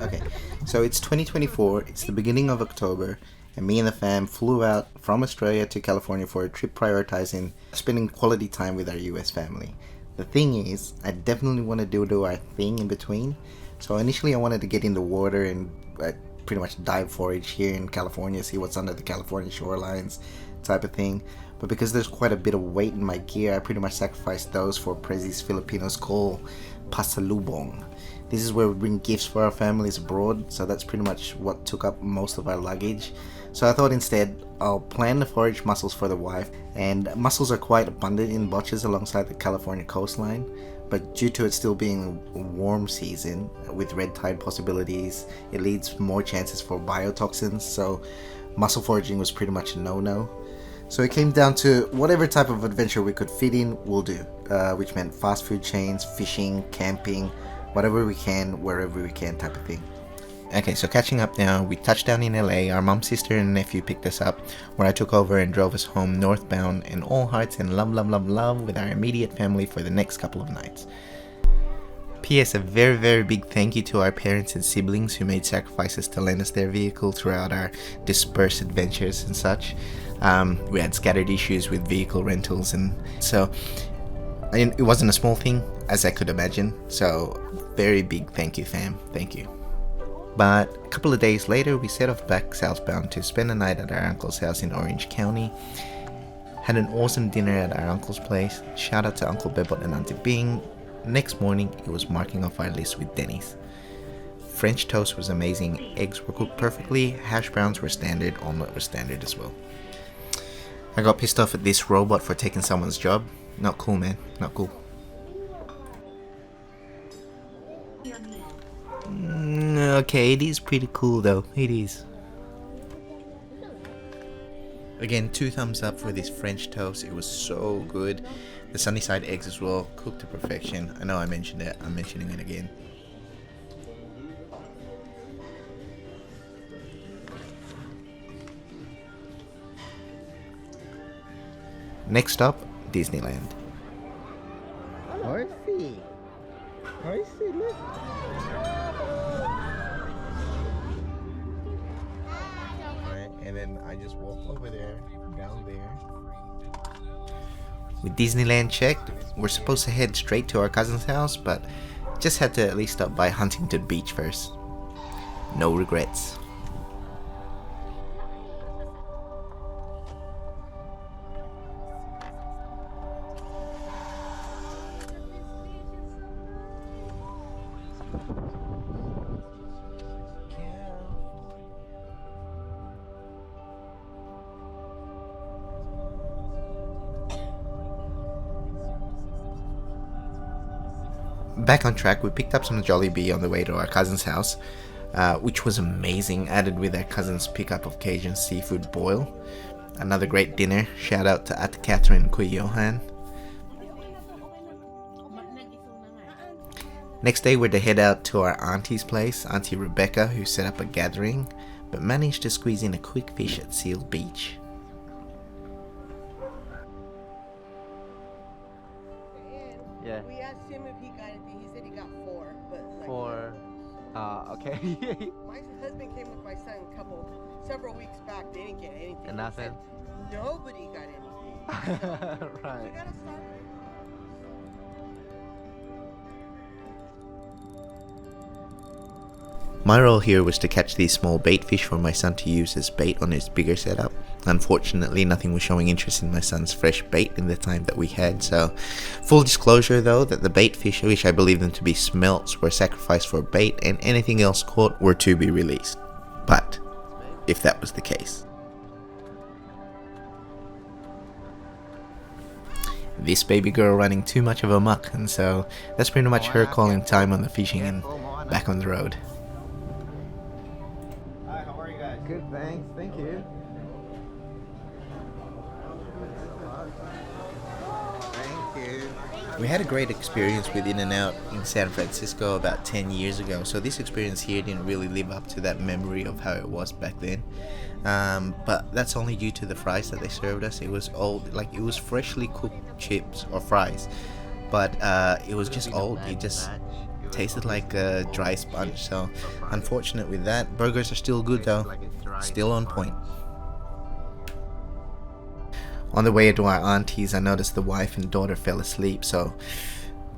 Okay, so it's 2024, it's the beginning of October, and me and the fam flew out from Australia to California for a trip prioritizing spending quality time with our US family. The thing is, I definitely want to do our thing in between. So initially I wanted to get in the water and pretty much dive forage here in California, see what's under the California shorelines type of thing. But because there's quite a bit of weight in my gear, I pretty much sacrificed those for Prezi's Filipinos call pasalubong. This is where we bring gifts for our families abroad, so that's pretty much what took up most of our luggage. So I thought instead I'll plan the forage mussels for the wife, and mussels are quite abundant in Balches alongside the California coastline, but due to it still being warm season with red tide possibilities, it leads more chances for biotoxins, so mussel foraging was pretty much a no-no. So it came down to whatever type of adventure we could fit in, we'll do, which meant fast food chains, fishing, camping, whatever we can, wherever we can type of thing. Okay, so catching up now, we touched down in LA, our mum, sister and nephew picked us up, where I took over and drove us home northbound in all hearts and love with our immediate family for the next couple of nights. P.S. A very big thank you to our parents and siblings who made sacrifices to lend us their vehicle throughout our dispersed adventures and such. We had scattered issues with vehicle rentals, and so it wasn't a small thing, as I could imagine, so very big thank you, fam, thank you. But a couple of days later, we set off back southbound to spend the night at our uncle's house in Orange County. Had an awesome dinner at our uncle's place. Shout out to Uncle Bebot and Auntie Bing. Next morning, it was marking off our list with Denny's. French toast was amazing, eggs were cooked perfectly, hash browns were standard, omelette was standard as well. I got pissed off at this robot for taking someone's job. Not cool, man, not cool. Okay, it is pretty cool though, it is. Again, 2 thumbs up for this French toast, it was so good. The Sunnyside eggs as well, cooked to perfection. I know I mentioned it, I'm mentioning it again. Next stop, Disneyland. Horsey! Horsey, look! Alright, and then I just walk over there, down there. With Disneyland checked, we're supposed to head straight to our cousin's house, but just had to at least stop by Huntington Beach first. No regrets. Back on track, we picked up some Jollibee on the way to our cousin's house, which was amazing, added with our cousin's pickup of Cajun seafood boil. Another great dinner, shout out to Ate Catherine and Kuya Johan. Next day we're to head out to our auntie's place, Auntie Rebecca, who set up a gathering, but managed to squeeze in a quick fish at Seal Beach. Yeah. We asked him if he got anything. He said he got 4, but like 4. Okay. my husband came with my son several weeks back. They didn't get anything. And nothing? He said nobody got anything. Right. We gotta start. My role here was to catch these small bait fish for my son to use as bait on his bigger setup. Unfortunately, nothing was showing interest in my son's fresh bait in the time that we had, so full disclosure though that the bait fish, which I believe them to be smelts, were sacrificed for bait and anything else caught were to be released. But if that was the case, this baby girl running too much of a muck, and so that's pretty much her calling time on the fishing and back on the road. Hi, how are you guys? Good, thanks. Thank you. We had a great experience with In-N-Out in San Francisco about 10 years ago, so this experience here didn't really live up to that memory of how it was back then. But that's only due to the fries that they served us. It was old, like it was freshly cooked chips or fries, but it was just old. Tasted like a dry sponge, so unfortunate with that. Burgers are still good though, still on point. On the way to our auntie's, I noticed the wife and daughter fell asleep, so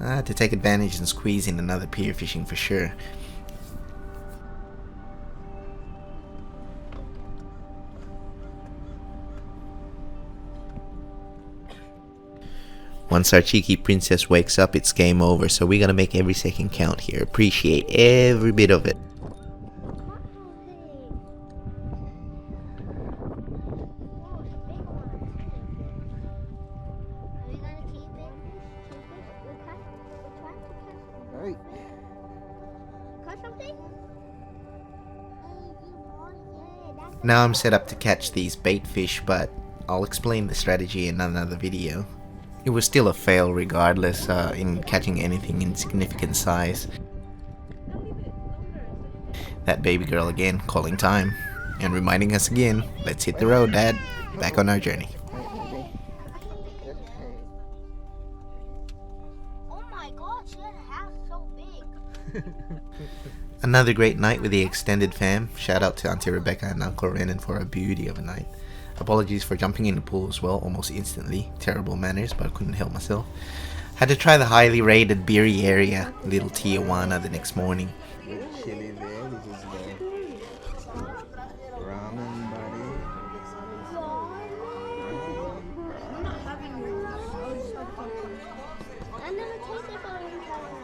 I had to take advantage and squeeze in another pier fishing for sure. Once our cheeky princess wakes up, it's game over, so we gotta make every second count here. Appreciate every bit of it. Now I'm set up to catch these bait fish, but I'll explain the strategy in another video. It was still a fail regardless in catching anything in significant size. That baby girl again, calling time, and reminding us again, let's hit the road, Dad. Back on our journey. Oh my gosh, that house is so big. Another great night with the extended fam. Shout out to Auntie Rebecca and Uncle Renan for a beauty of a night. Apologies for jumping in the pool as well, almost instantly. Terrible manners, but I couldn't help myself. Had to try the highly rated beery area, Little Tijuana, the next morning. Chili there, this is the ramen, buddy. I never tasted for a long time.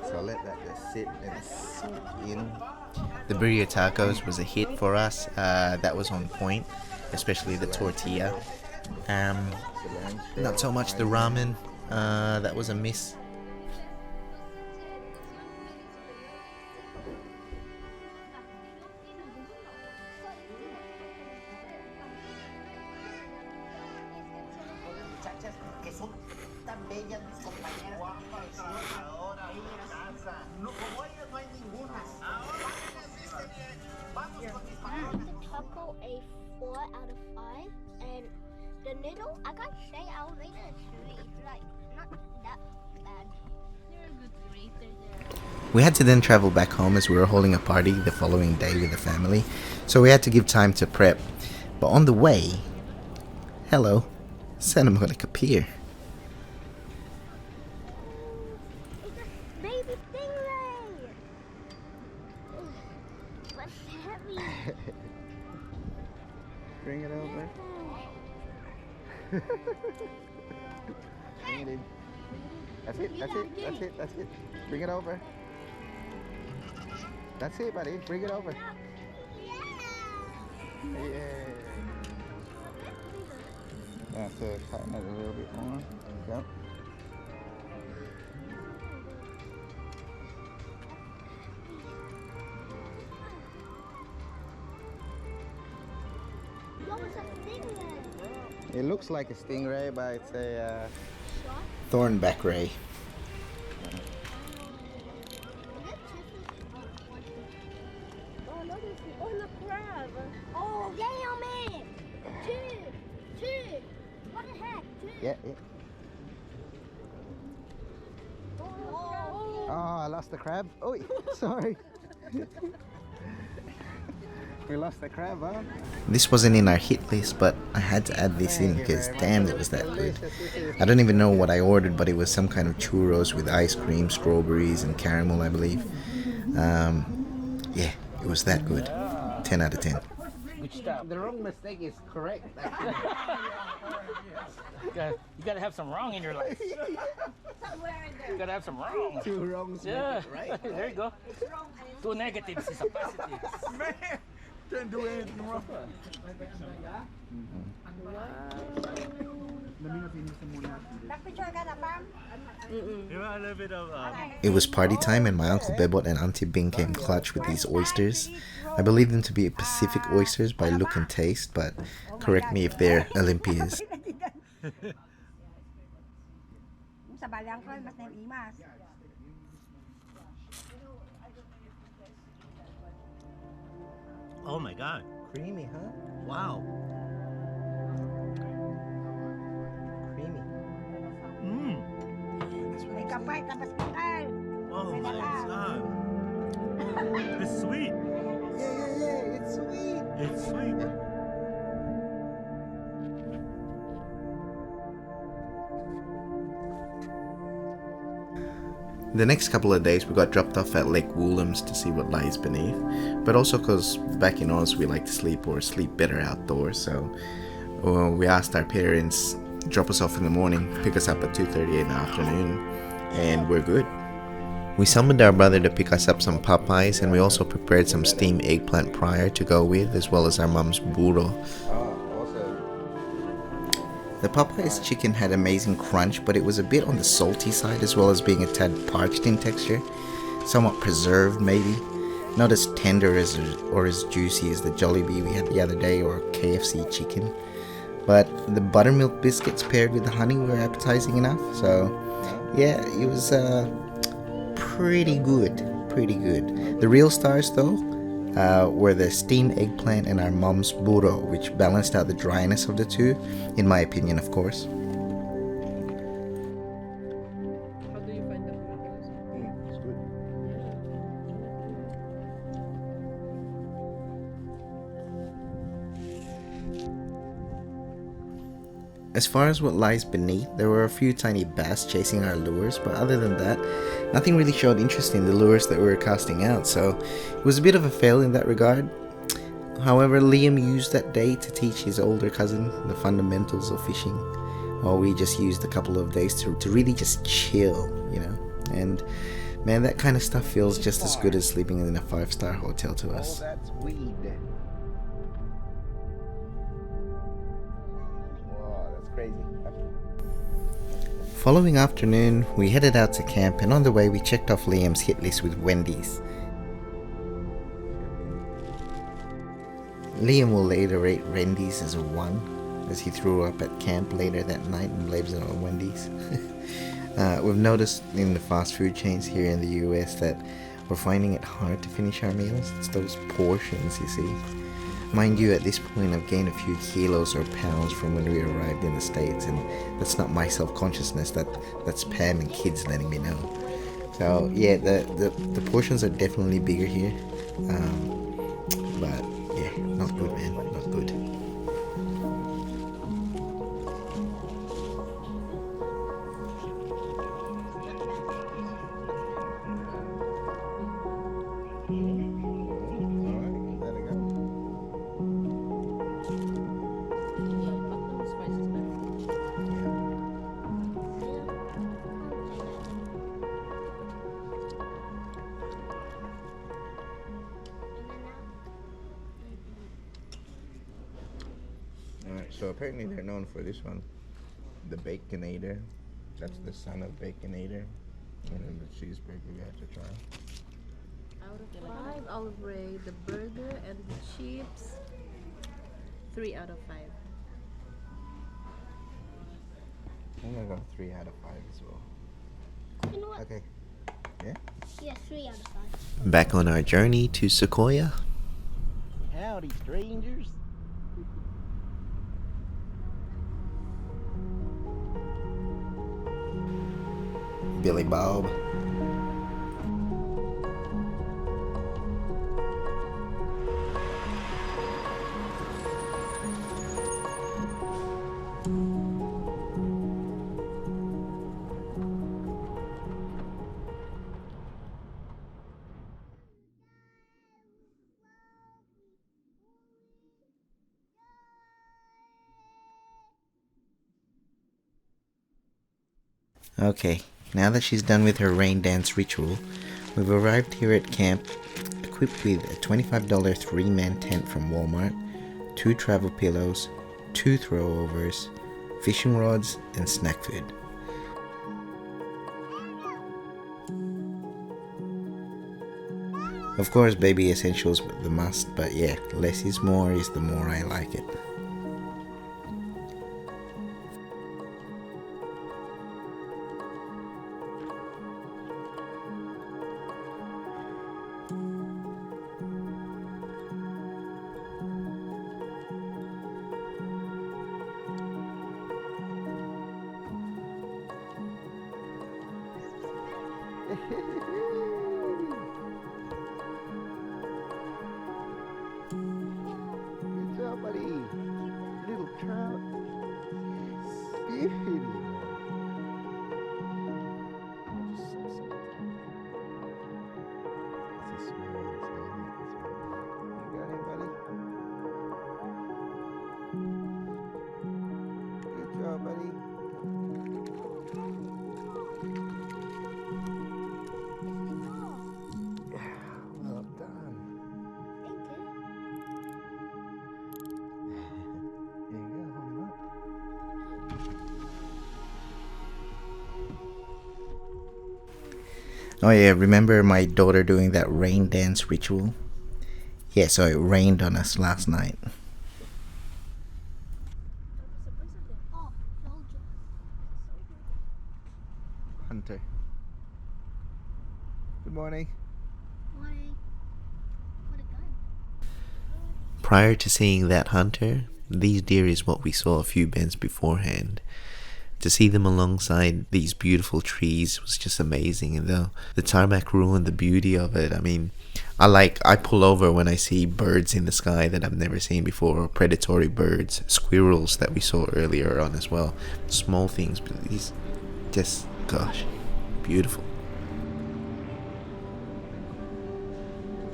So let that just sit and soak in. The birria tacos was a hit for us. That was on point, especially the tortilla. Not so much the ramen. That was a miss. The taco a 4 out of 5, and the noodle, I gotta say, I'll rate it a 3. Like, not that bad. They're a good 3. We had to then travel back home as we were holding a party the following day with the family, so we had to give time to prep. But on the way, hello, Santa Monica Pier. It's a baby stingray! What's heavy? Bring it over. Bring it in. That's it, that's it, that's it, that's it. Bring it over. That's it, buddy. Bring it over. Yeah. Have to tighten it a little bit more. Yep. What was a stingray? It looks like a stingray, but it's a Thornback ray. Oh, look, the crab. Oh, damn it! Two. What the heck? Two. yeah. Oh. Oh, I lost the crab. Oh, sorry. We lost the crab, huh? This wasn't in our hit list, but I had to add this in because damn, it was that good. I don't even know what I ordered, but it was some kind of churros with ice cream, strawberries, and caramel, I believe. Yeah, it was that good. 10 out of 10. The wrong mistake is correct. You gotta have some wrong in your life. You gotta have some wrong. Two wrongs make Yeah, it right. there you go. Two negatives is a positive. Man, can't do anything wrong. It was party time and my Uncle Bebot and Auntie Bing came clutch with these oysters. I believe them to be Pacific oysters by look and taste, but correct me if they're Olympias. Oh my god. Creamy, huh? Wow. Creamy. kapay, tapos makan. Oh my god. It's sweet. Yeah, it's sweet. It's sweet. The next couple of days we got dropped off at Lake Woolham's to see what lies beneath, but also because back in Oz we like to sleep or sleep better outdoors, so we asked our parents drop us off in the morning, pick us up at 2:30 in the afternoon, and we're good. We summoned our brother to pick us up some Popeyes, and we also prepared some steamed eggplant prior to go with, as well as our mum's burro. The Popeyes chicken had amazing crunch, but it was a bit on the salty side as well as being a tad parched in texture. Somewhat preserved maybe. Not as tender as or as juicy as the Jollibee we had the other day or KFC chicken. But the buttermilk biscuits paired with the honey were appetizing enough. So yeah, it was pretty good. The real stars though were the steamed eggplant and our mom's burro, which balanced out the dryness of the two, in my opinion, of course. How do you find the burritos? It's good. As far as what lies beneath, there were a few tiny bass chasing our lures, but other than that, nothing really showed interest in the lures that we were casting out, so it was a bit of a fail in that regard. However, Liam used that day to teach his older cousin the fundamentals of fishing, while we just used a couple of days to really just chill, you know. And man, that kind of stuff feels just as good as sleeping in a 5-star hotel to us. Oh, that's weed. Wow, that's crazy. Following afternoon, we headed out to camp, and on the way we checked off Liam's hit list with Wendy's. Liam will later rate Wendy's as a 1, as he threw up at camp later that night and blames it on Wendy's. We've noticed in the fast food chains here in the US that we're finding it hard to finish our meals. It's those portions, you see. Mind you, at this point I've gained a few kilos or pounds from when we arrived in the States, and that's not my self-consciousness, that's Pam and kids letting me know. So yeah, the portions are definitely bigger here, but yeah, not good, man, not good. Alright, so apparently they're known for this one. The Baconator. That's the son of Baconator. And then the cheeseburger we have to try. Out of 5, I'll rate the burger and the chips 3 out of 5. I'm gonna go 3 out of 5 as well. You know what? Okay. Yeah? Yeah, 3 out of 5. Back on our journey to Sequoia. Howdy, strangers. Billy Bob. Okay, now that she's done with her rain dance ritual, we've arrived here at camp equipped with a $25 3-man tent from Walmart, 2 travel pillows, 2 throwovers, fishing rods, and snack food. Of course, baby essentials were the must, but yeah, less is more is the more I like it. Good job, buddy. Little trout. Beauty. You got him, buddy? Good job, buddy. Well done. There you go, hold him up. Oh yeah, remember my daughter doing that rain dance ritual? Yeah, so it rained on us last night. Oh, soldier. Hunter. Good morning. Morning. What a gun. Prior to seeing that hunter, these deer is what we saw a few bends beforehand. To see them alongside these beautiful trees was just amazing, and the tarmac ruined the beauty of it. I mean, I pull over when I see birds in the sky that I've never seen before, or predatory birds, squirrels that we saw earlier on as well. Small things, but these just, gosh, beautiful.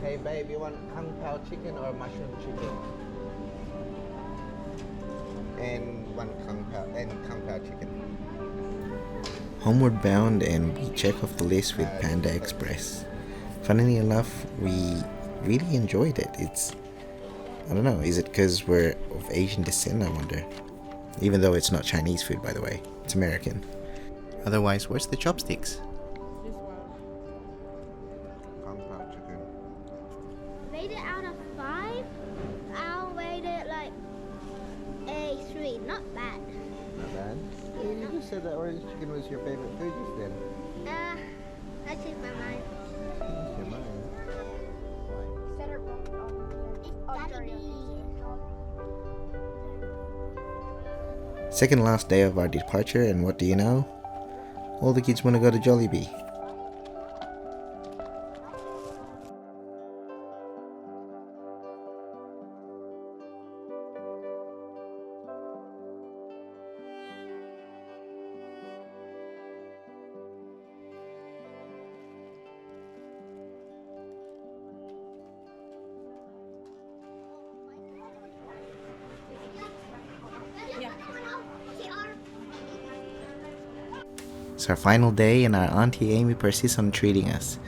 Hey babe, you want Kung Pao chicken or mushroom chicken? And one Kung Pao chicken. Homeward bound, and we check off the list with Panda Express. Funnily enough, we really enjoyed it. I don't know, is it because we're of Asian descent, I wonder? Even though it's not Chinese food, by the way. It's American. Otherwise, where's the chopsticks? Kung Pao chicken. Rate it out of 5. I'll rate it like a 3. Not bad. Not bad. Hey, you just said that orange chicken was your favorite food just then. I changed my mind. Changed your mind. It's Jollibee. Second last day of our departure, and what do you know? All the kids want to go to Jollibee. It's our final day, and our Auntie Amy persists on treating us.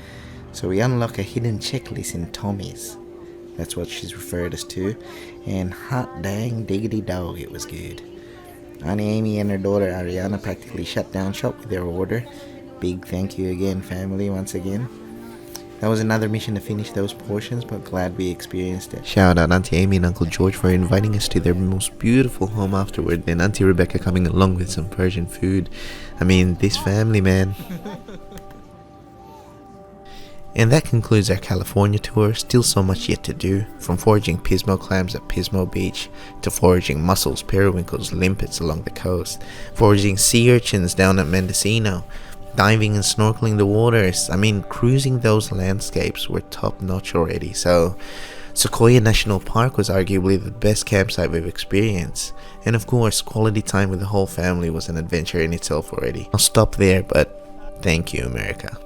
So we unlock a hidden checklist in Tommy's. That's what she's referred us to. And hot dang diggity dog, it was good. Auntie Amy and her daughter Ariana practically shut down shop with their order. Big thank you again, family, once again. That was another mission to finish those portions, but glad we experienced it. Shout out Auntie Amy and Uncle George for inviting us to their most beautiful home afterward, and Auntie Rebecca coming along with some Persian food. I mean, this family, man. And that concludes our California tour. Still so much yet to do, from foraging pismo clams at Pismo Beach, to foraging mussels, periwinkles, limpets along the coast, foraging sea urchins down at Mendocino, diving and snorkeling the waters. I mean, cruising those landscapes were top notch already. So Sequoia National Park was arguably the best campsite we've experienced. And of course, quality time with the whole family was an adventure in itself already. I'll stop there, but thank you, America.